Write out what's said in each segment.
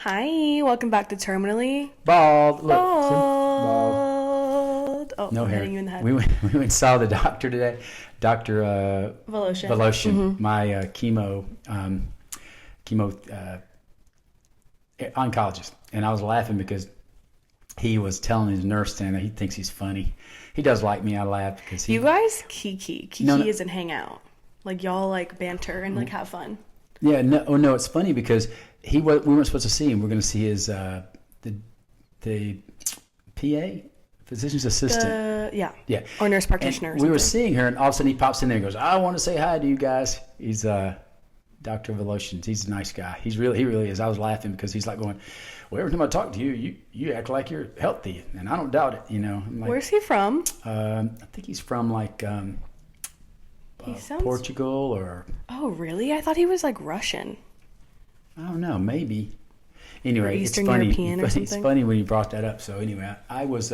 Hi, welcome back to Terminally Bald. Look, see? Bald. Oh, No I'm hair. hitting you in the head. We went and saw the doctor today, Doctor Voloshin. Voloshin, my chemo oncologist, and I was laughing because he was telling his nurse stand that he thinks he's funny. He does like me. I laughed because he. You guys kiki. Kiki No. isn't hang out. Like y'all like banter and like have fun. Yeah, no, it's funny because we weren't supposed to see him. We're going to see his the PA, physician's assistant. Yeah. Yeah. Or nurse practitioner. And we were seeing her, and all of a sudden he pops in there and goes, "I want to say hi to you guys." He's Dr. Voloshin. He's a nice guy. He really is. I was laughing because he's like going, "Well, every time I talk to you, you act like you're healthy, and I don't doubt it." You know. I'm like, Where's he from? I think he's from like Portugal or. Oh, really? I thought he was like Russian. I don't know, maybe. Anyway, Or Eastern it's funny. European or something. It's funny when you brought that up. So anyway, I was.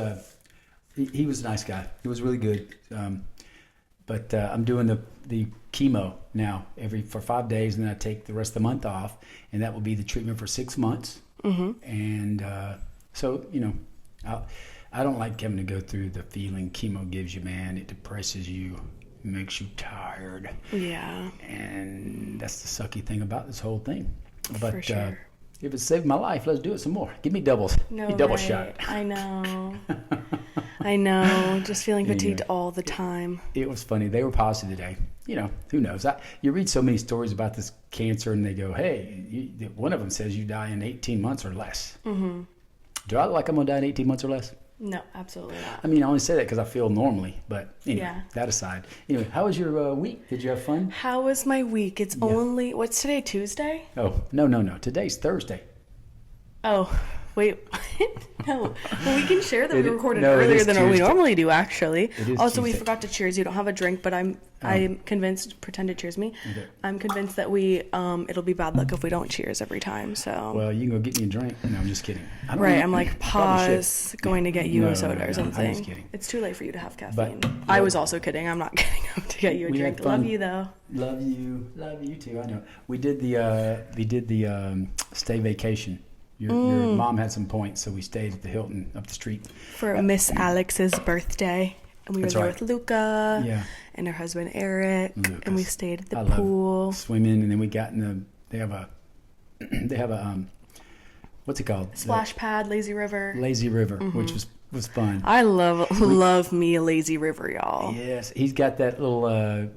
He was a nice guy. He was really good. But I'm doing the chemo now for 5 days, and then I take the rest of the month off, and that will be the treatment for 6 months. Mm-hmm. And so I don't like having to go through the feeling chemo gives you, man. It depresses you. Makes you tired. Yeah. And that's the sucky thing about this whole thing. But For sure. If it saved my life, let's do it some more. Give me doubles. No, Give me double right. shot. I know. I know. Just feeling fatigued Anyway. all the time. It was funny. They were positive today. You know, who knows? You read so many stories about this cancer, and they go, hey, one of them says you die in 18 months or less. Mm-hmm. Do I look like I'm going to die in 18 months or less? No, absolutely not. I mean, I only say that because I feel normally. But anyway, Yeah. that aside. Anyway, how was your week? Did you have fun? How was my week? It's only, what's today, Tuesday? Oh, no. Today's Thursday. Oh, wait. No. Well, we can share that we recorded no, it earlier is than we Tuesday. normally do, actually. It is Also, we Tuesday. forgot to cheers. You don't have a drink, but I'm convinced, pretend to cheers me. Okay. I'm convinced that it'll be bad luck if we don't cheers every time, so. Well, you can go get me a drink. No, I'm just kidding. I don't Right, know. I'm like, Probably pause, should. going to get you No, a soda no, or I'm something. just kidding. It's too late for you to have caffeine. But, I was also kidding. I'm not getting up to get you a We drink. had fun. Love you, though. Love you too. I know. We did the stay vacation. Your mom had some points, so we stayed at the Hilton up the street. For Miss Alex's birthday. And we were That's there right. with Luca Yeah. and her husband Eric. Lucas. And we stayed at the I pool. love swimming, and then we got they have a what's it called? Splash pad, lazy river. Lazy River, which was fun. I love me a lazy river, y'all. Yes, he's got that little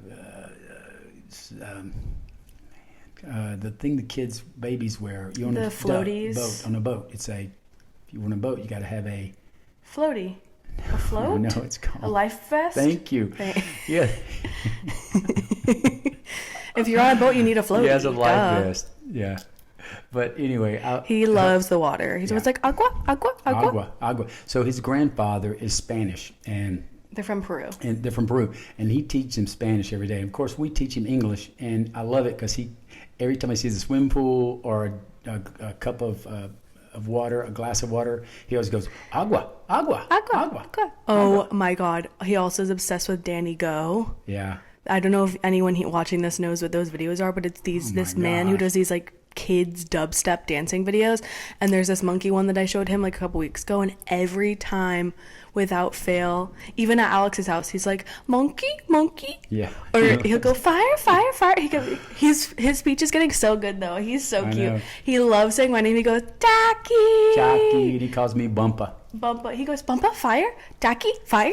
the thing the babies wear. You The floaties? boat on a boat. If you want a boat, you got to have a Floaty. A float? No, it's called A life vest? Thank you. Yeah. If you're on a boat, you need a floaty. He has a life Duh. vest. Yeah. But anyway, He loves the water. He's always like, agua, agua, agua. Agua. So his grandfather is Spanish, and They're from Peru. they're from Peru, and he teaches him Spanish every day. And of course, we teach him English, and I love it because every time he sees a swimming pool or a cup of water, a glass of water, he always goes, agua, agua, Agua, agua. agua. Oh my God. He also is obsessed with Danny Go. Yeah. I don't know if anyone watching this knows what those videos are, but it's this man who gosh. does these like kids dubstep dancing videos. And there's this monkey one that I showed him like a couple weeks ago, and every time without fail, even at Alex's house, he's like, monkey, monkey. Yeah. Or he'll go, fire, fire, fire. His speech is getting so good though. He's so I cute. know. He loves saying my name. He goes, Taki. Jackie, and he calls me Bumpa. Bumpa. He goes, Bumpa, fire? Taki, fire?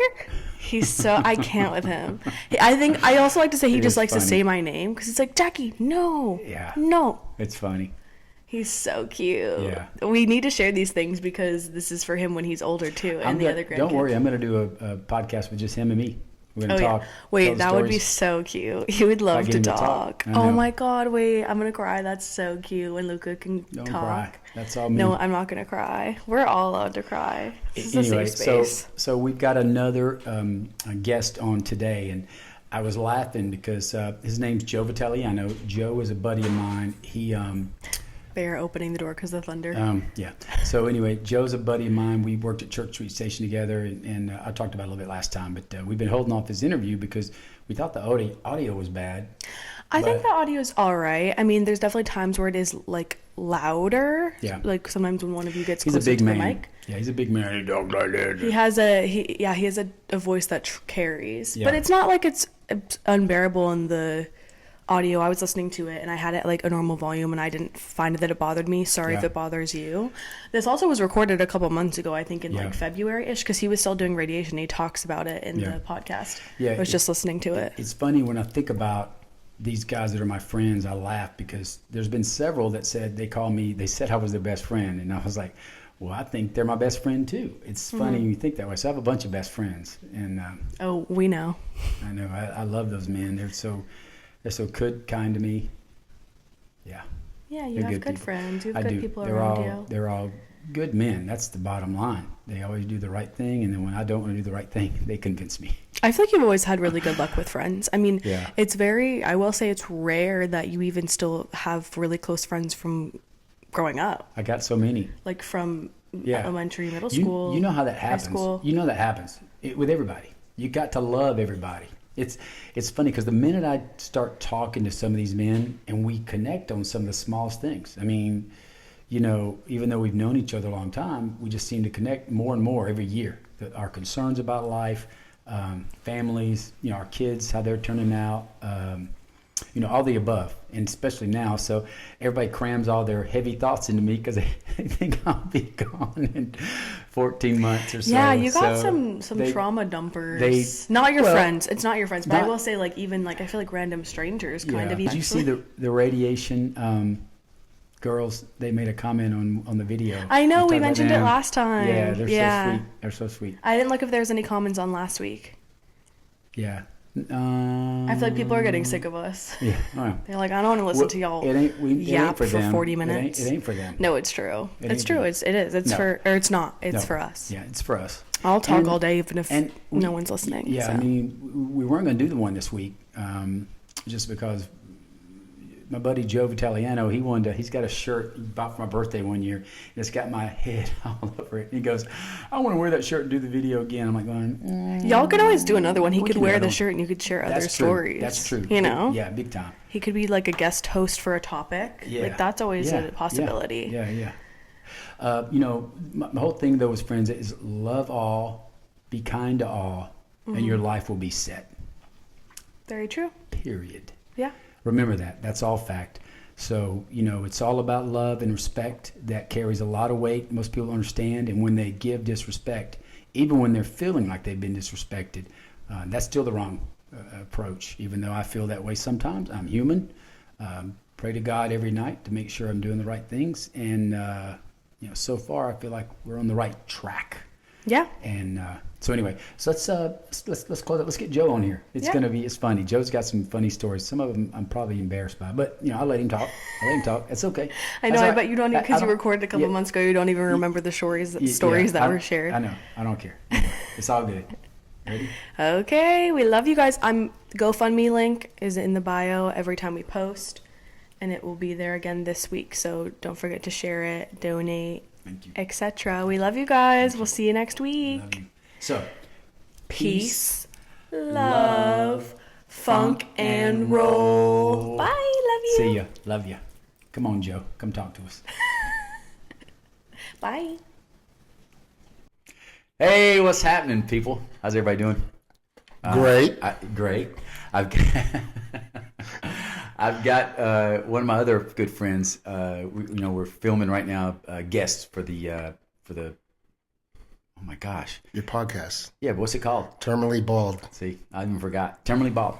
He's so, I can't with him. I also like to say he It just is likes to funny. say my name because it's like, Jackie, no. Yeah. No. It's funny. He's so cute. Yeah. We need to share these things because this is for him when he's older too, and the other grandkids. Don't worry, I'm going to do a podcast with just him and me. We're going to talk. Wait, tell the that would be stories. so cute. He would love get to him to talk. talk. I Oh know. my God, wait, I'm going to cry. That's so cute when Luca can Don't talk. cry. That's all me. No, I'm not going to cry. We're all allowed to cry. This is Anyway, a safe space. so we've got another a guest on today, and I was laughing because his name's Joe Vitaliano. Joe is a buddy of mine. He Bear opening the door because of the thunder. yeah. So anyway, Joe's a buddy of mine. We worked at Church Street Station together, and I talked about it a little bit last time. But we've been holding off his interview because we thought the audio was bad. I think the audio is all right. I mean, there's definitely times where it is like louder. Yeah. Like sometimes when one of you gets He's a closer big to man. the mic. Yeah, he's a big man. He talks like that. He has a voice that carries. Yeah. But it's not like it's unbearable in the audio. I was listening to it and I had it like a normal volume and I didn't find that it bothered me. Sorry if it bothers you. This also was recorded a couple months ago, I think in like February-ish, because he was still doing radiation. He talks about it in the podcast. Yeah, I was just listening to it. It's funny when I think about these guys that are my friends, I laugh because there's been several that said they said I was their best friend. And I was like, well, I think they're my best friend too. It's funny when you think that way. So I have a bunch of best friends. And oh, we know. I know. I love those men. They're so good, kind to me. Yeah. Yeah, you have good friends. You have good people they're around all, you. They're all good men. That's the bottom line. They always do the right thing, and then when I don't want to do the right thing, they convince me. I feel like you've always had really good luck with friends. I mean, I will say it's rare that you even still have really close friends from growing up. I got so many. Like from elementary, middle school, You know how that happens. High school. You know that happens with everybody. You got to love everybody. It's funny because the minute I start talking to some of these men and we connect on some of the smallest things. I mean, you know, even though we've known each other a long time, we just seem to connect more and more every year. Our concerns about life, families, you know, our kids, how they're turning out, you know, all the above, and especially now. So everybody crams all their heavy thoughts into me because they think I'll be gone in 14 months or so. Yeah, you got some trauma dumpers. Not your friends. It's not your friends, but I will say, like, even like I feel like random strangers kind of. Did you see the radiation? Girls, they made a comment on the video. I know, we mentioned it last time. Yeah, they're so sweet. They're so sweet. I didn't look if there was any comments on last week. Yeah. I feel like people are getting sick of us. Yeah. Oh. They're like, I don't want to listen to y'all yap for 40 minutes. It ain't for them. No, it's true. It's true. It is. It's for us. Yeah, it's for us. I'll talk all day even if no one's listening. Yeah, so. I mean, we weren't going to do the one this week just because my buddy Joe Vitaliano, he's got a shirt he bought for my birthday one year, and it's got my head all over it. He goes, I want to wear that shirt and do the video again. I'm like going, y'all could always do another one. He could wear the shirt and you could share other stories. That's true. You know? Yeah, big time. He could be like a guest host for a topic. Yeah. Like that's always a possibility. Yeah. You know, my whole thing though with friends is love all, be kind to all, and your life will be set. Very true. Period. Yeah. Remember that. That's all fact. So, you know, it's all about love and respect. That carries a lot of weight. Most people understand. And when they give disrespect, even when they're feeling like they've been disrespected, that's still the wrong approach. Even though I feel that way sometimes. I'm human. Pray to God every night to make sure I'm doing the right things. And, you know, so far I feel like we're on the right track. Yeah. And so anyway, so let's close it. Let's get Joe on here. It's funny. Joe's got some funny stories. Some of them I'm probably embarrassed by, but you know, I'll let him talk. It's okay. I know. I bet you don't, because you recorded a couple months ago. You don't even remember the stories that were shared. I know. I don't care. It's all good. Ready? Okay. We love you guys. GoFundMe link is in the bio every time we post, and it will be there again this week. So don't forget to share it, donate, etc. We love you guys. We'll see you next week. So, peace, love, funk, and roll. Bye. Love you. See ya. Love ya. Come on, Joe. Come talk to us. Bye. Hey, what's happening, people? How's everybody doing? Great. Great. I've got one of my other good friends. We're filming right now. Guests for the. Oh my gosh. Your podcast. Yeah, but what's it called? Terminally Bald. See, I even forgot. Terminally Bald.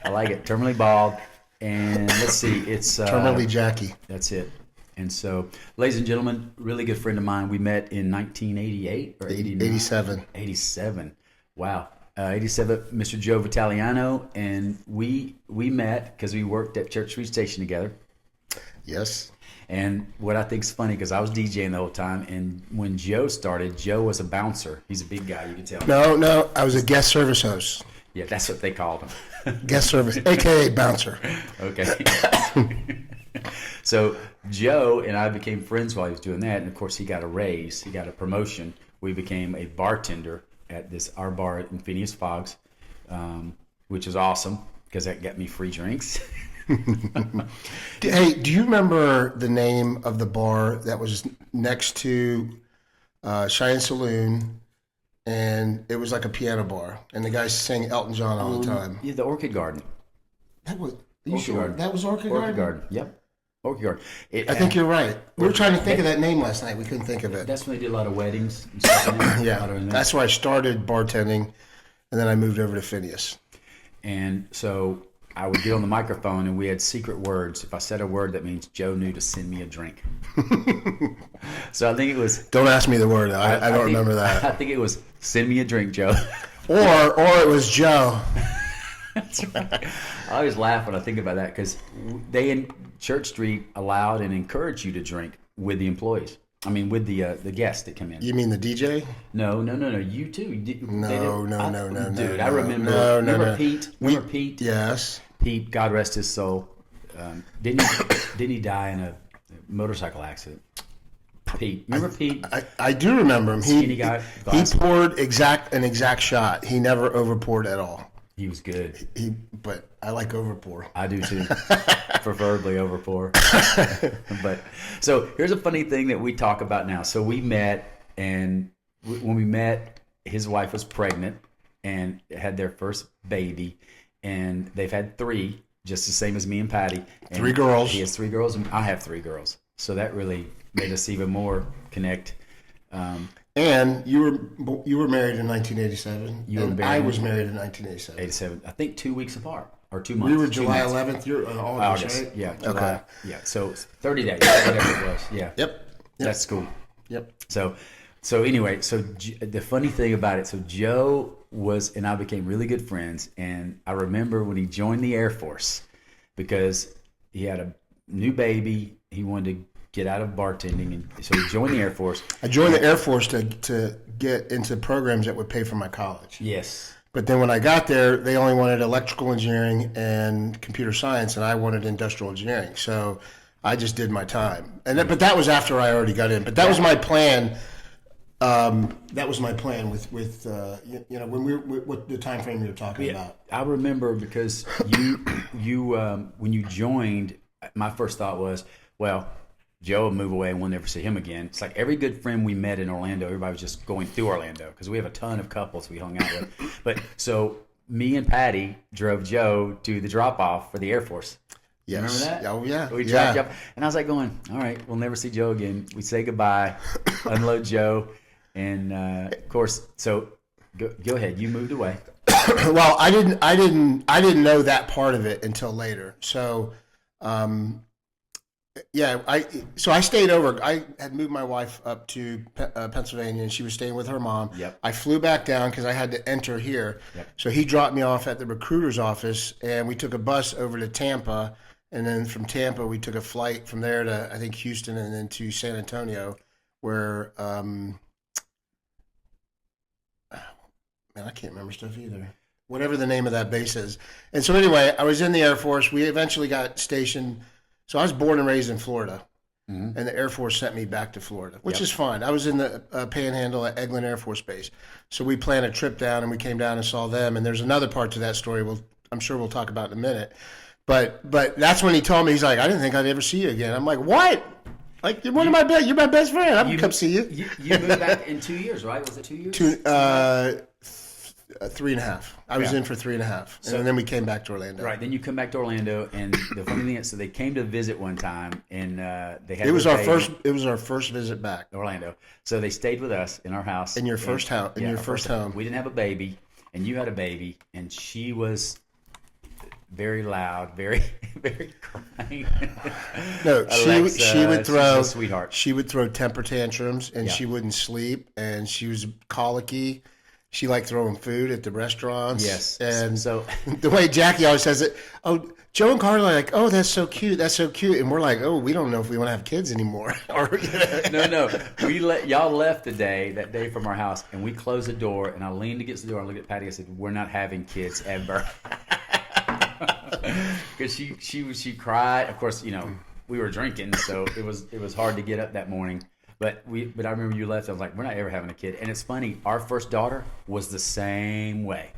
I like it. Terminally Bald. And let's see, it's... Terminally Jackie. That's it. And so, ladies and gentlemen, really good friend of mine. We met in 1988 or 89? 87. 87. Wow. 87, Mr. Joe Vitaliano. And we met because we worked at Church Street Station together. Yes. And what I think is funny, because I was DJing the whole time, and when Joe started, Joe was a bouncer. He's a big guy, you can tell. No, I was a guest service host. Yeah, that's what they called him. Guest service, a.k.a. bouncer. Okay. So Joe and I became friends while he was doing that, and of course he got a raise. He got a promotion. We became a bartender at our bar in Phineas Fogg's, which is awesome, because that got me free drinks. Hey, do you remember the name of the bar that was next to Cheyenne Saloon? And it was like a piano bar, and the guys sang Elton John all the time. Yeah, the Orchid Garden. That was. Are you Orchid sure Garden. that was Orchid Garden? Orchid Garden. Yep. Orchid Garden. I think you're right. We were trying to think of that name last night. We couldn't think of it. That's when they did a lot of weddings. And stuff. Yeah, that's where I started bartending, and then I moved over to Phineas. And so I would get on the microphone, and we had secret words. If I said a word, that means Joe knew to send me a drink. So I think it was. Don't ask me the word. I don't remember that. I think it was send me a drink, Joe. Or it was Joe. That's right. I always laugh when I think about that because they in Church Street allowed and encouraged you to drink with the employees. I mean, with the guests that come in. You mean the DJ? No. You too. No. Dude, I remember. Remember Pete? Remember Pete? Yes. Pete, God rest his soul. Didn't he die in a motorcycle accident? Pete, remember Pete? I do remember him. Skinny guy. He poured an exact shot. He never overpoured at all. He was good. But I like overpour. I do too. Preferably overpour. But so here's a funny thing that we talk about now. So we met, and when we met, his wife was pregnant and had their first baby, and they've had 3, just the same as me and Patty. And 3 girls. He has 3 girls, and I have 3 girls. So that really made us even more connect. And you were married in 1987. I was married in 1987. 87. I think 2 weeks apart or 2 months. We were July 11th. You're August, right? Yeah. July. Okay. Yeah. So 30 days, whatever it was. Yeah. Yep. That's cool. Yep. So anyway, the funny thing about it, so Joe and I became really good friends, and I remember when he joined the Air Force because he had a new baby. He wanted to get out of bartending, and so he joined the Air Force. I joined the Air Force to get into programs that would pay for my college. Yes. But then when I got there, they only wanted electrical engineering and computer science, and I wanted industrial engineering. So I just did my time. But that was after I already got in. But that was my plan. That was my plan with what the time frame you were talking about. I remember because you when you joined, my first thought was, well, Joe will move away and we'll never see him again. It's like every good friend we met in Orlando, everybody was just going through Orlando because we have a ton of couples we hung out with. But so me and Patty drove Joe to the drop off for the Air Force. Yes. Remember that? Oh, yeah. We dropped Joe, and I was like going, all right, we'll never see Joe again. We say goodbye, unload Joe, and of course, so go ahead. You moved away. Well, I didn't know that part of it until later. So, I stayed over. I had moved my wife up to Pennsylvania, and she was staying with her mom. Yep. I flew back down because I had to enter here. Yep. So he dropped me off at the recruiter's office, and we took a bus over to Tampa, and then from Tampa we took a flight from there to I think Houston, and then to San Antonio, where I can't remember stuff either. Whatever the name of that base is. And so anyway, I was in the Air Force. We eventually got stationed. So I was born and raised in Florida, and the Air Force sent me back to Florida, which is fine. I was in the Panhandle at Eglin Air Force Base. So we planned a trip down, and we came down and saw them. And there's another part to that story I'm sure we'll talk about in a minute. But that's when he told me, he's like, I didn't think I'd ever see you again. I'm like, what? Like, you're my best friend. I'm going to come see you. You moved back in 2 years, right? Was it 2 years? 3.5. I was in for 3.5, and then we came back to Orlando. Right. Then you come back to Orlando, and the funny thing is, so they came to visit one time, and they had. It was our first. It was our first visit back to Orlando. So they stayed with us in our house. In your first house. In your first home. We didn't have a baby, and you had a baby, and she was very loud, very, very crying. No, she would throw. She's a sweetheart. She would throw temper tantrums, and she wouldn't sleep, and she was colicky. She liked throwing food at the restaurants. Yes. And so the way Jackie always says it, oh, Joe and Carla are like, oh, that's so cute. That's so cute. And we're like, oh, we don't know if we want to have kids anymore. No. Y'all left that day from our house, and we closed the door, and I leaned against the door and looked at Patty. I said, we're not having kids ever. Because she cried. Of course, we were drinking, so it was hard to get up that morning. But I remember you left. I was like, we're not ever having a kid. And it's funny. Our first daughter was the same way.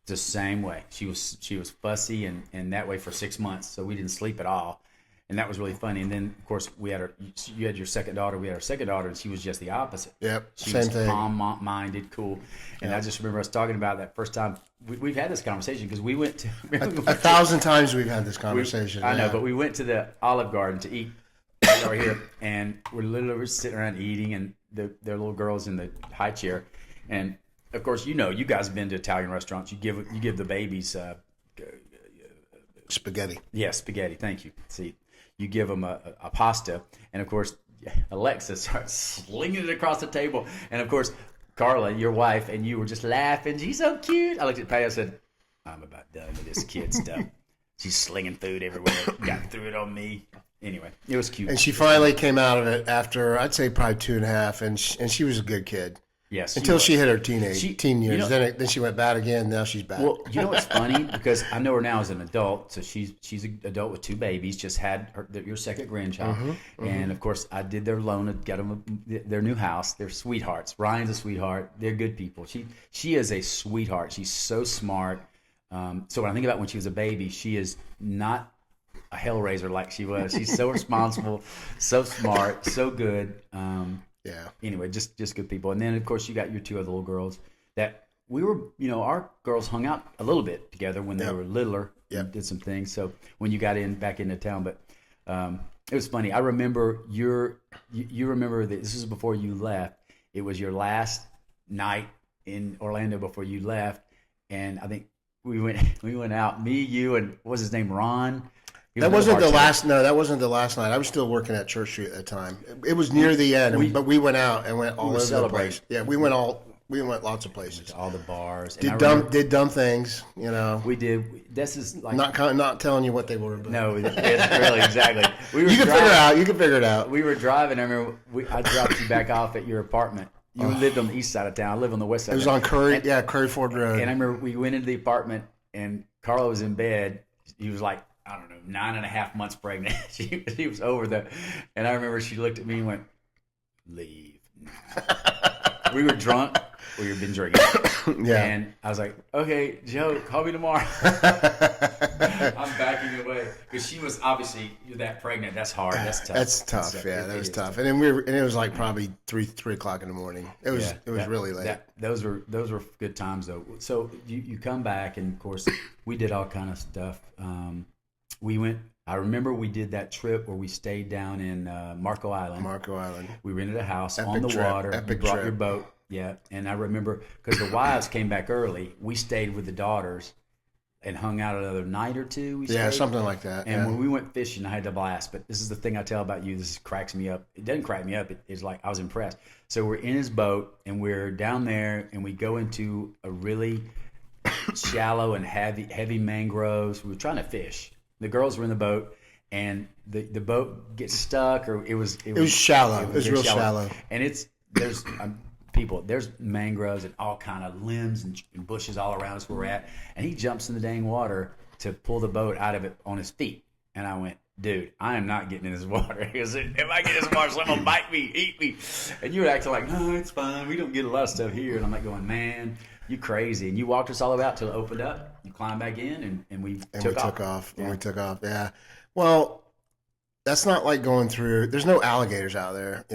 the same way. She was fussy and that way for 6 months, so we didn't sleep at all, and that was really funny. And then of course you had your second daughter. We had our second daughter, and she was just the opposite. Yep, she same was thing. Calm-minded, cool. And I just remember us talking about that first time we've had this conversation because we went to 1,000 times we've had this conversation. I know, but we went to the Olive Garden to eat over here, and we're literally sitting around eating, and their little girls in the high chair, and of course, you guys have been to Italian restaurants. You give the babies spaghetti. Yeah, spaghetti. Thank you. See, you give them a pasta, and of course, Alexa starts slinging it across the table, and of course, Carla, your wife, and you were just laughing. She's so cute. I looked at Patty. I said, "I'm about done with this kid stuff." She's slinging food everywhere. Threw it on me. Anyway, it was cute. And she finally came out of it after, I'd say, probably 2.5, and she was a good kid. Yes. Until she hit her teen years. Then she went bad again. Now she's back. Well, you know what's funny? Because I know her now as an adult. So she's an adult with 2 babies. Just had your second grandchild. And of course, I did their loan, got them their new house. They're sweethearts. Ryan's a sweetheart. They're good people. She is a sweetheart. She's so smart. So when I think about when she was a baby, she is not a hellraiser like she was. She's so responsible, so smart, so good. Yeah. Anyway, just good people. And then, of course, you got your 2 other little girls that we were, our girls hung out a little bit together when they were littler and did some things. So when you got back into town, but it was funny. I remember you remember that this was before you left. It was your last night in Orlando before you left. And I think we went out, me, you, and what was his name, Ron? That wasn't the last. No, that wasn't the last night. I was still working at Church Street at the time. It was near the end, but we went out and went all over the place. Yeah, we went lots of places. All the bars. Did dumb things. We did. This is like not telling you what they were. But. No, it's really exactly. You can figure it out. We were driving. I remember I dropped you back off at your apartment. You lived on the east side of town. I live on the west side. It was on Curry. Curry Ford Road. And I remember we went into the apartment, and Carla was in bed. He was like, I don't know, 9.5 months pregnant. She was over there. And I remember she looked at me and went, "Leave now." We were drunk. We had been drinking. Yeah. And I was like, "Okay, Joe, call me tomorrow." I'm backing away. Because she was obviously, you're that pregnant. That's hard. That's tough. That's tough. That was tough. And then it was like probably 3 o'clock in the morning. It was really late. Those were good times though. So you come back, and of course we did all kind of stuff. I remember we did that trip where we stayed down in Marco Island. We rented a house on the water. You brought your boat. Yeah. And I remember because the wives came back early, we stayed with the daughters and hung out another night or 2. Yeah, something like that. And when we went fishing, I had a blast. But this is the thing I tell about you. This cracks me up. It doesn't crack me up. It's like I was impressed. So we're in his boat, and we're down there, and we go into a really shallow and heavy mangroves. We were trying to fish. The girls were in the boat, and the boat gets stuck, or it was shallow. It was real shallow. And there's mangroves and all kind of limbs and bushes all around us where we're at. And he jumps in the dang water to pull the boat out of it on his feet. And I went, "Dude, I am not getting in this water." He goes, "If I get in this water, someone will bite me, eat me." And you were acting like, "No, it's fine. We don't get a lot of stuff here." And I'm like going, "Man, you crazy." And you walked us all the way out till it opened up. You climbed back in, and we took off. And we took off, yeah. Well, that's not like going through. There's no alligators out there,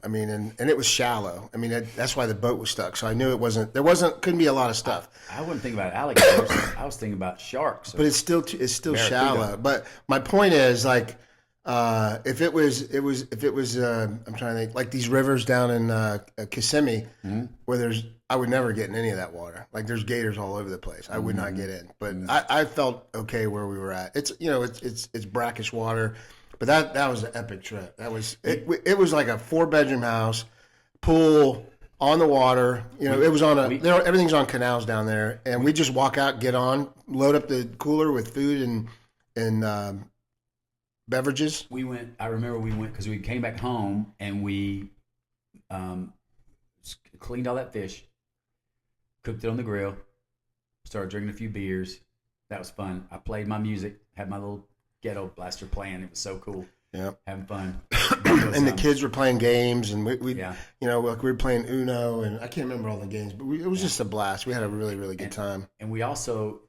I mean, and it was shallow. I mean, that's why the boat was stuck. So I knew couldn't be a lot of stuff. I wouldn't think about alligators. I was thinking about sharks. But it's still shallow. But my point is, like, if it was, I'm trying to think, like these rivers down in Kissimmee, where I would never get in any of that water. Like there's gators all over the place. I would not get in. But I felt okay where we were at. It's it's brackish water. But that was an epic trip. That was it was like a 4-bedroom house, pool on the water. It was on everything's on canals down there, and we just walk out, get on, load up the cooler with food and beverages. I remember we went because we came back home and we cleaned all that fish, cooked it on the grill, started drinking a few beers. That was fun. I played my music, had my little ghetto blaster playing. It was so cool. Yeah. having fun. And the kids were playing games, and we Yeah. you know, like we were playing Uno, and I can't remember all the games, but it was just a blast. We had a really, really good time. And we also,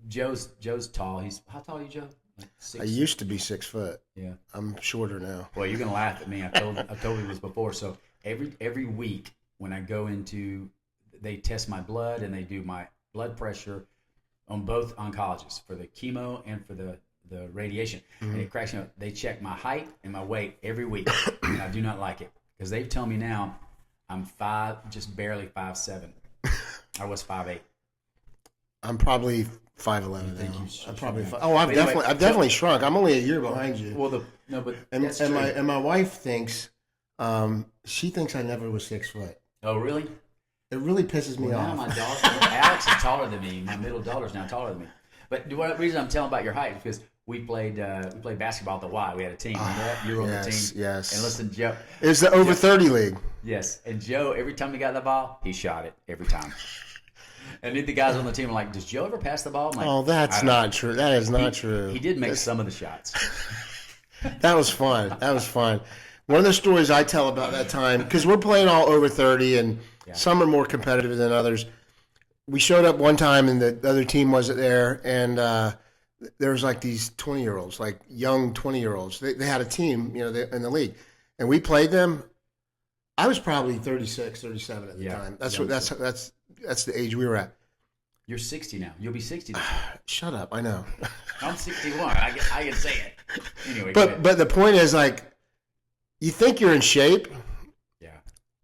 Joe's tall. How tall are you, Joe? Like I used to be 6 foot. Yeah. I'm shorter now. Well, you're gonna laugh at me. I told you this before. So every week when I go into, they test my blood and they do my blood pressure on both oncologists for the chemo and for the radiation. Mm-hmm. And it cracks me up. They check my height and my weight every week, and I do not like it because they've told me now I'm just barely 5'7". I was 5'8". I'm probably 5'11" now. I'm probably I've anyway, definitely shrunk. I'm only a year behind you. Well, that's true. My wife thinks she thinks I never was 6 foot. Oh, really? It really pisses me Now off. my daughter, Alex is taller than me. My middle daughter's now taller than me. But the reason I'm telling about your height is because we played basketball at the Y. We had a team. Remember that? You were on the team. Yes. And listen, Joe. It's the over 30 league. Yes. And Joe, every time he got the ball, he shot it every time. And then the guys on the team were like, "Does Joe ever pass the ball?" I'm like, Oh, that's not true. That is not true. He did make some of the shots. That was fun. One of the stories I tell about that time, because we're playing all over 30, and some are more competitive than others. We showed up one time, and the other team wasn't there, and there was like these 20-year-olds, like young 20-year-olds. They had a team, you know, in the league, and we played them. I was probably 36, 37 at the time. That's the age we were at. You're 60 now. You'll be 60 this year. Shut up! I know. I'm 61. I can say it. Anyway, but the point is, like, you think you're in shape. Yeah.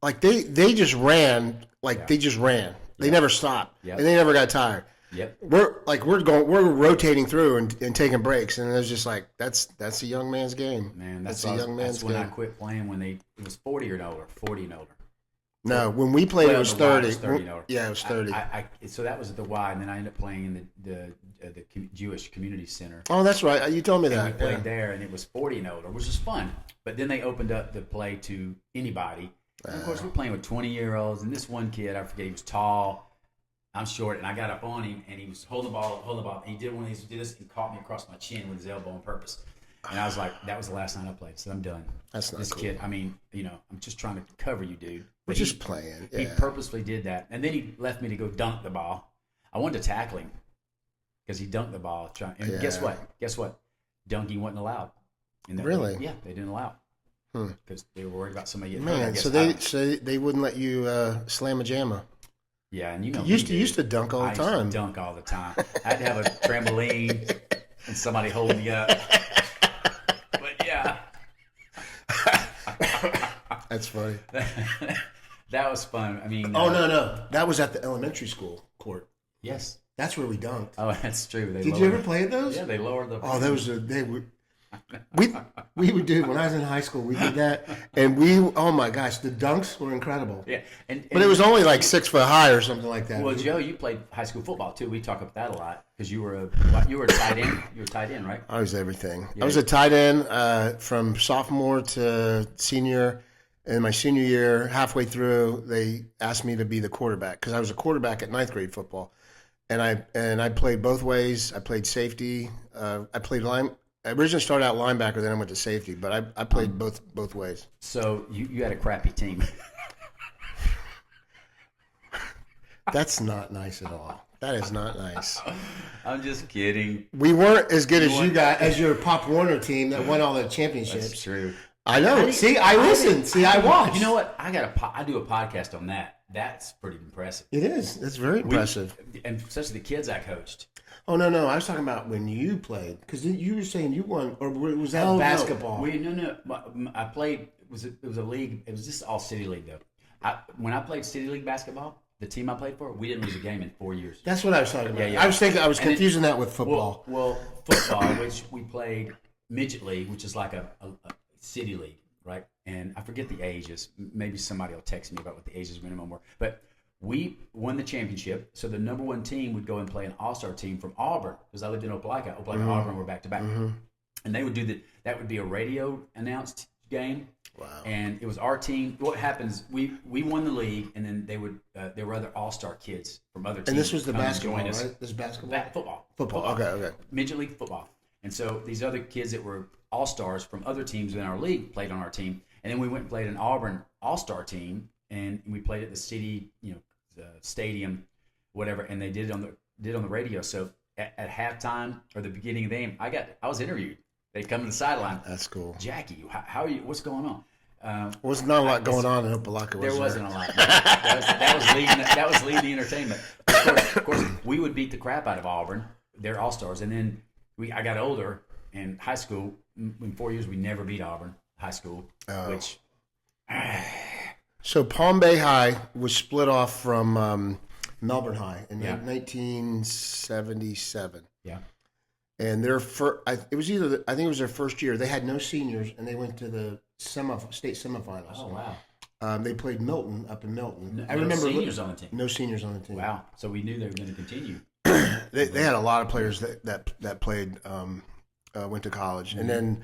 Like they just ran. They just ran. They never stopped. Yep. And they never got tired. Yep. We're rotating through and taking breaks, and it's just like that's a young man's game. Man, that's a young man's game. That's when I quit playing when it was 40 and older. No, when we played, it was 30. 30 and older. Yeah, it was 30. So that was at the Y, and then I ended up playing in the Jewish Community Center. Oh, that's right. You told me that. We played there, and it was 40 and older, which was fun. But then they opened up the play to anybody. And of course, we're playing with 20-year-olds, and this one kid, I forget, he was tall. I'm short, and I got up on him, and he was holding the ball. And he did one of these, did this, and caught me across my chin with his elbow on purpose. And I was like, that was the last night I played, so I'm done. That's not this cool. Kid. I mean, you know, I'm just trying to cover you, dude. We're just playing. Yeah. He purposely did that, and then he left me to go dunk the ball. I wanted to tackle him because he dunked the ball. And guess what? Dunking wasn't allowed. Really? Yeah, they didn't allow it because they were worried about somebody getting hurt. Man, so they wouldn't let you slam a jammer. Yeah, and you know, you used to dunk all the time. I used to dunk all the time. I had to have a trampoline and somebody holding me up. But yeah, that's funny. That was fun. I mean, no, that was at the elementary school court. Yes, that's where we dunked. Oh, that's true. Did you ever play at those? Yeah, they lowered the. Oh, we would do when I was in high school. We did that, and oh my gosh, the dunks were incredible. Yeah, but it was only like 6 foot high or something like that. Well, Joe, you played high school football too. We talk about that a lot because you were a tight end. You were a tight end, right? I was everything. Yeah. I was a tight end from sophomore to senior. In my senior year, halfway through, they asked me to be the quarterback because I was a quarterback at 9th grade football, and I played both ways. I played safety. I played line. I originally started out linebacker, then I went to safety, but I played both ways. So you had a crappy team. That's not nice at all. That is not nice. I'm just kidding. We weren't as good as you guys, as your Pop Warner team that won all the championships. That's true. I know. See, I listen. See, I watch. You know what? I do a podcast on that. That's pretty impressive. It is. That's very impressive. And especially the kids I coached. Oh, no. I was talking about when you played. Because you were saying you won. Or was that basketball? No. I played. It was a league. It was just all city league, though. When I played city league basketball, the team I played for, we didn't lose a game in 4 years. That's what I was talking about. Yeah. I was confusing that with football. Well, football, which we played midget league, which is like a city league, right? And I forget the ages. Maybe somebody will text me about what the ages minimum were. But we won the championship. So the number one team would go and play an all-star team from Auburn, because I lived in Opelika. Opelika, Auburn were back-to-back. Mm-hmm. And they would do that would be a radio announced game. Wow. And it was our team. What happens, we won the league, and then they would there were other all-star kids from other teams. And this was the basketball, right? This is basketball? Football. Football. Okay. Midget league football. And so these other kids that were all-stars from other teams in our league played on our team. And then we went and played an Auburn all-star team, and we played at the city, the stadium, whatever, and they did it on the radio. So at halftime or the beginning of the game, I was interviewed. They come to the sideline. That's cool. Jackie, how are you? What's going on? Was not a lot going on in Opelika. There wasn't a lot. That was leading the entertainment. Of course, we would beat the crap out of Auburn. They're all-stars. And then I got older in high school. In 4 years, we never beat Auburn high school, which... So Palm Bay High was split off from Melbourne High in 1977. Yeah. And I think it was their first year. They had no seniors, and they went to the state semifinals. Oh, wow. They played Milton up in Milton. I remember seniors on the team. No seniors on the team. Wow. So we knew they were going to continue. They had a lot of players that played went to college, mm-hmm.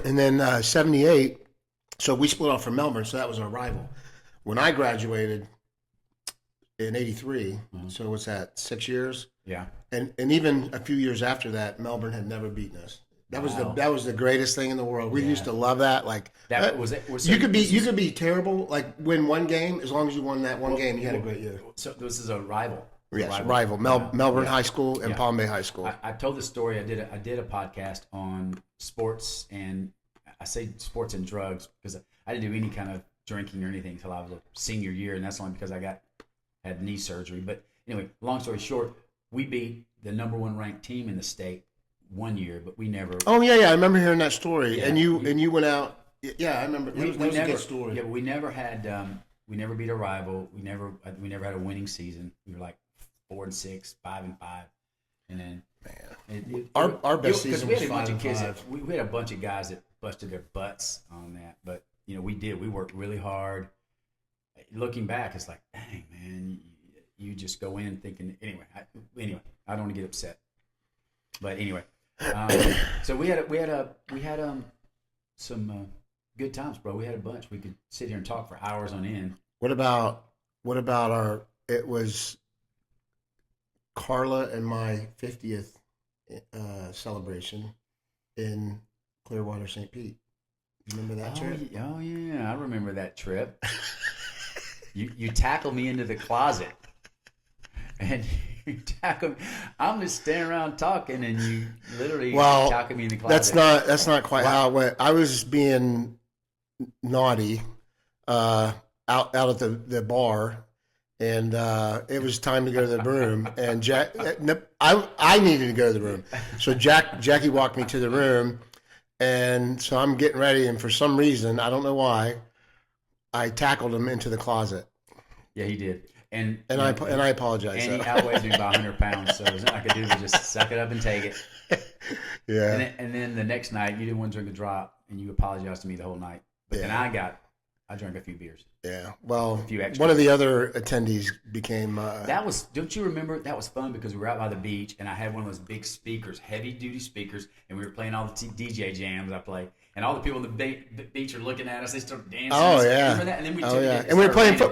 and then 78. So we split off from Melbourne, so that was our rival. When I graduated in '83, mm-hmm. So what's that? 6 years. Yeah. And even a few years after that, Melbourne had never beaten us. That was the greatest thing in the world. We used to love that. Like that was it. You could be terrible, like win one game. As long as you won that one game, you had a great year. So this is a rival. Yes, rival. Melbourne High School and Palm Bay High School. I told the story. I did a podcast on sports, and I say sports and drugs because I didn't do any kind of drinking or anything until I was a senior year, and that's only because I had knee surgery. But anyway, long story short, we beat the number one ranked team in the state one year, but we never. Oh yeah, I remember hearing that story. Yeah, and you went out. Yeah, I remember. That was a good story. Yeah, but we never had. We never beat a rival. We never had a winning season. We were like 4-6, 5-5, and then our best season was 5-5. We had a bunch of guys that busted their butts on that, but we did. We worked really hard. Looking back, it's like, dang man, you just go in thinking. Anyway, I don't want to get upset, but anyway, so we had some good times, bro. We had a bunch. We could sit here and talk for hours on end. What about our? It was Carla and my 50th celebration in Clearwater, St. Pete. You remember that trip? Oh yeah, I remember that trip. You tackled me into the closet, and you tackled me. I'm just standing around talking, and you literally tackled me in the closet. That's not quite how it went. I was being naughty out at the bar. And it was time to go to the room, and I needed to go to the room. So Jackie walked me to the room, and so I'm getting ready, and for some reason, I don't know why, I tackled him into the closet. Yeah, he did, and I apologize. And he outweighs me by 100 pounds, so there's nothing I could do but just suck it up and take it. Yeah. And then the next night, you didn't want to drink a drop, and you apologized to me the whole night. But then I drank a few beers. Yeah, well, one of the other attendees became... don't you remember? That was fun because we were out by the beach, and I had one of those big speakers, heavy-duty speakers, and we were playing all the DJ jams I play. And all the people on the beach are looking at us. They start dancing. Oh, yeah. Remember that? And then we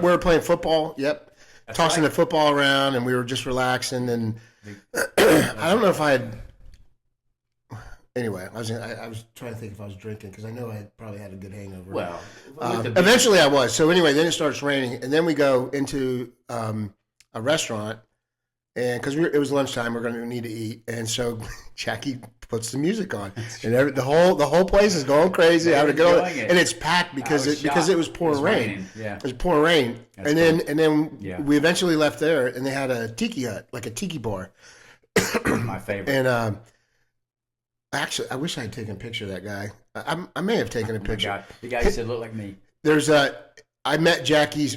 were playing football, yep. That's tossing the football around, and we were just relaxing. And I don't know if I had... Anyway, I was trying to think if I was drinking because I know I probably had a good hangover. Well, eventually I was. So anyway, then it starts raining, and then we go into a restaurant, and because it was lunchtime, we're going to need to eat, and so Jackie puts the music on, and the whole place is going crazy. And it's packed because it was pouring rain. Yeah, it was pouring rain, and then we eventually left there, and they had a tiki hut, like a tiki bar. My favorite. And actually, I wish I had taken a picture of that guy. I may have taken a picture. The guy who said looked like me. We met Jackie's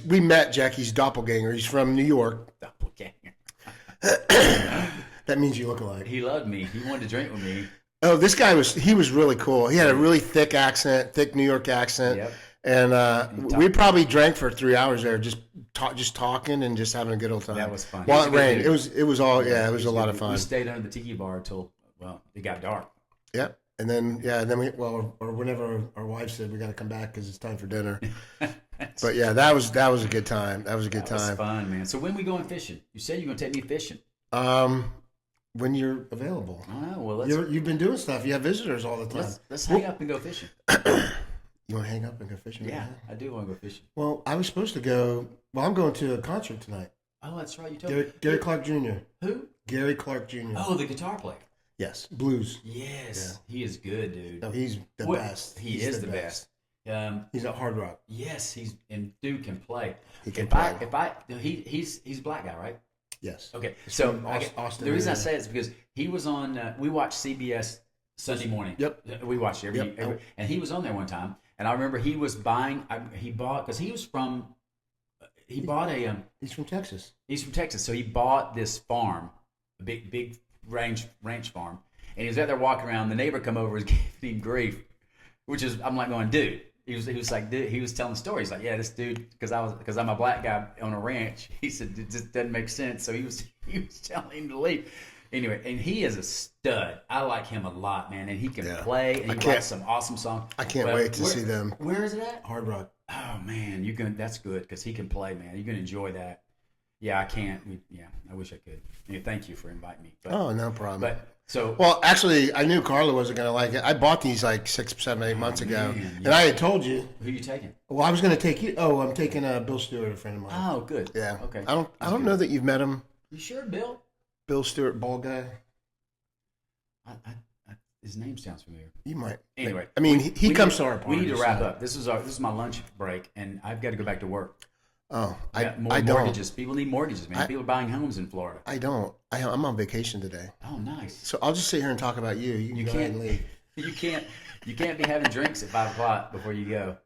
doppelganger. He's from New York. Doppelganger. That means you look alike. He loved me. He wanted to drink with me. Oh, this guy was really cool. He had a really thick New York accent. Yep. And we probably drank for 3 hours there, just talking and just having a good old time. That was fun. While it rained, it was a lot of fun. We stayed under the tiki bar until it got dark. Yep. And then whenever our wife said we got to come back because it's time for dinner. But yeah, that was a good time. That was a good time. That was fun, man. So when we going fishing? You said you're going to take me fishing. when you're available. I don't know. Well, You've been doing stuff. You have visitors all the time. Let's hang up and go fishing. You want to hang up and go fishing? Yeah, I do want to go fishing. Well, I was supposed to go. Well, I'm going to a concert tonight. Oh, that's right. You told me. Gary Clark Jr. Who? Gary Clark Jr. Oh, the guitar player. Yes, blues. Yes, he is good, dude. No, he's the best. He is the best. He's a hard rock. Yes, and dude can play. He can play. He's a black guy, right? Yes. Okay, so Austin. The reason I say it is because he was on. We watched CBS Sunday morning. Yep. We watched it every, and he was on there one time, and I remember he was buying. He bought because he was from. He bought a. He's from Texas. He's from Texas, so he bought this farm, a big ranch farm, and he was out there walking around. The neighbor come over and was giving him grief, which is I'm like going, dude. He was like, dude, he was telling the story. He's like, yeah, this dude, because I'm a black guy on a ranch. He said it just doesn't make sense. So he was telling him to leave. Anyway, and he is a stud. I like him a lot, man, and he can play and he writes some awesome songs. I can't wait to see them. Where is it at? Hard Rock. Oh man, you can. That's good because he can play, man. You can enjoy that. Yeah, I can't. Yeah, I wish I could. Yeah, thank you for inviting me. But, no problem. Well, actually, I knew Carla wasn't going to like it. I bought these like 6, 7, 8 months ago, and I had told you. Who are you taking? Well, I was going to take you. Oh, I'm taking Bill Stewart, a friend of mine. Oh, good. Yeah. Okay. I don't know that you've met him. You sure, Bill? Bill Stewart, bald guy. His name sounds familiar. You might. Anyway, I mean, he comes to our party. We need to wrap up. This is my lunch break, and I've got to go back to work. Oh, I mortgages. People need mortgages, man. People are buying homes in Florida. I don't. I'm on vacation today. Oh, nice. So I'll just sit here and talk about you. You can go ahead and leave. You can't be having drinks at 5:00 before you go.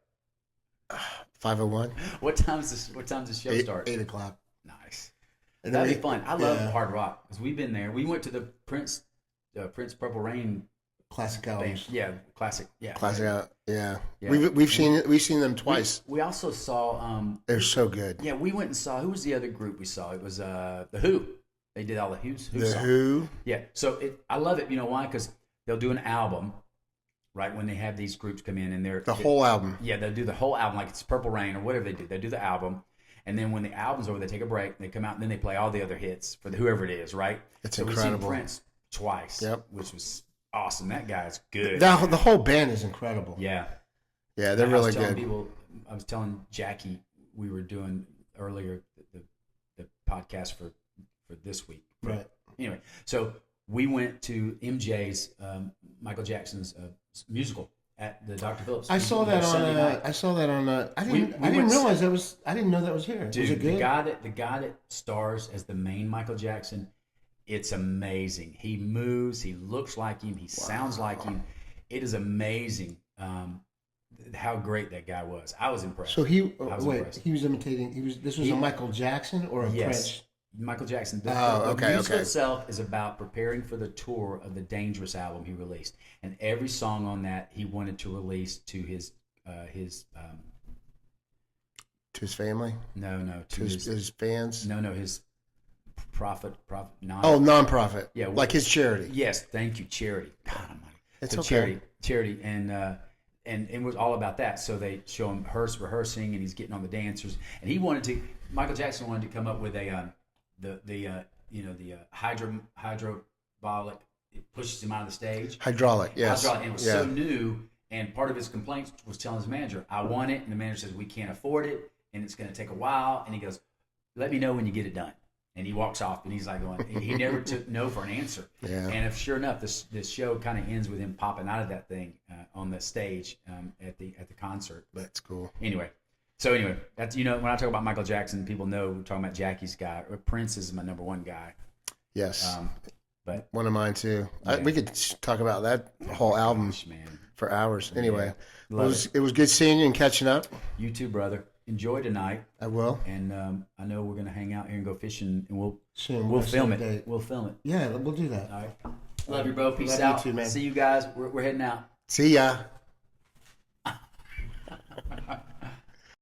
5:01. What time's the show start? 8 o'clock. Nice. That'd be fun. I love hard rock because we've been there. We went to the Prince Purple Rain classic albums. Band. Yeah, classic. Yeah, classic. Yeah. We've seen them twice. We also saw. They're so good. Yeah, we went and saw. Who was the other group we saw? It was the Who. They did all the Who songs. The Who. Yeah. So I love it. You know why? Because they'll do an album, right? When they have these groups come in and they're whole album. Yeah, they'll do the whole album, like it's Purple Rain or whatever they do. They do the album, and then when the album's over, they take a break. They come out and then they play all the other hits for whoever it is, right? It's so incredible. We've seen Prince twice. Yep. Which was awesome. That guy's good. The whole band is incredible. Yeah. Yeah, they're really good. I was telling Jackie we were doing earlier the podcast for this week. Right. Anyway, so we went to MJ's Michael Jackson's musical at the Dr. Phillips. I saw that on. I didn't realize that was. I didn't know that was here. Dude, was it good? The guy that stars as the main Michael Jackson, it's amazing. He moves. He looks like him. He sounds like him. It is amazing how great that guy was. I was impressed. So he was imitating. This was a Michael Jackson or a Prince. Michael Jackson. The musical itself is about preparing for the tour of the Dangerous album he released, and every song on that he wanted to release to his family. No, to his fans. No, his profit nonprofit. Yeah, like his charity. Yes, thank you, charity. God Almighty, it's okay. Charity, and it was all about that. So they show him rehearsing, and he's getting on the dancers, and Michael Jackson wanted to come up with the hydrobolic. It pushes him out of the stage. Hydraulic, yes. Hydraulic, and it was so new. And part of his complaints was telling his manager, "I want it," and the manager says, "We can't afford it, and it's going to take a while." And he goes, "Let me know when you get it done." And he walks off, and he's like going, he never took no for an answer. Yeah. And sure enough, this show kind of ends with him popping out of that thing on the stage at the concert. But that's cool. Anyway, that's when I talk about Michael Jackson, people know we're talking about Jackie's guy. Prince is my number one guy. Yes. But one of mine too. Yeah. We could talk about that whole album for hours. Anyway, yeah. It was good seeing you and catching up. You too, brother. Enjoy tonight. I will. And I know we're gonna hang out here and go fishing, and we'll film it. Day. We'll film it. Yeah, we'll do that. All right. Love you, bro. Peace out. You too, man. See you guys. We're heading out. See ya.